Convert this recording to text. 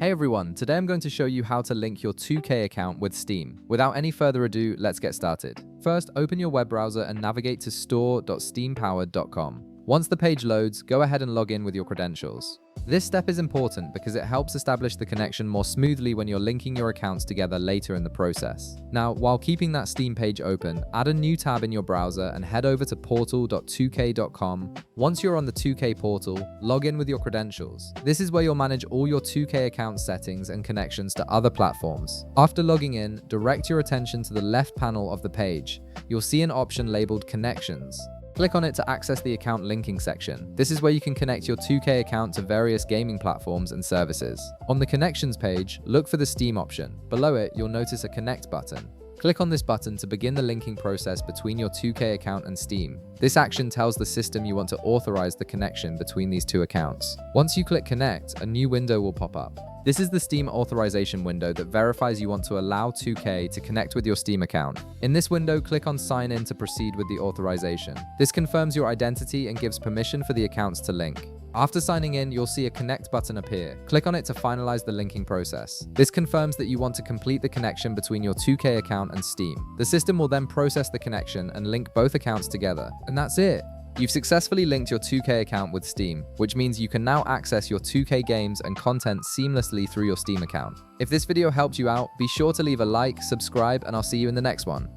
Hey everyone, today I'm going to show you how to link your 2K account with Steam. Without any further ado, let's get started. First, open your web browser and navigate to store.steampowered.com. Once the page loads, go ahead and log in with your credentials. This step is important because it helps establish the connection more smoothly when you're linking your accounts together later in the process. Now, while keeping that Steam page open, add a new tab in your browser and head over to portal.2k.com. Once you're on the 2K portal, log in with your credentials. This is where you'll manage all your 2K account settings and connections to other platforms. After logging in, direct your attention to the left panel of the page. You'll see an option labeled Connections. Click on it to access the account linking section. This is where you can connect your 2K account to various gaming platforms and services. On the Connections page, look for the Steam option. Below it, you'll notice a Connect button. Click on this button to begin the linking process between your 2K account and Steam. This action tells the system you want to authorize the connection between these two accounts. Once you click Connect, a new window will pop up. This is the Steam authorization window that verifies you want to allow 2K to connect with your Steam account. In this window, click on Sign In to proceed with the authorization. This confirms your identity and gives permission for the accounts to link. After signing in, you'll see a Connect button appear. Click on it to finalize the linking process. This confirms that you want to complete the connection between your 2K account and Steam. The system will then process the connection and link both accounts together. And that's it. You've successfully linked your 2K account with Steam, which means you can now access your 2K games and content seamlessly through your Steam account. If this video helped you out, be sure to leave a like, subscribe, and I'll see you in the next one.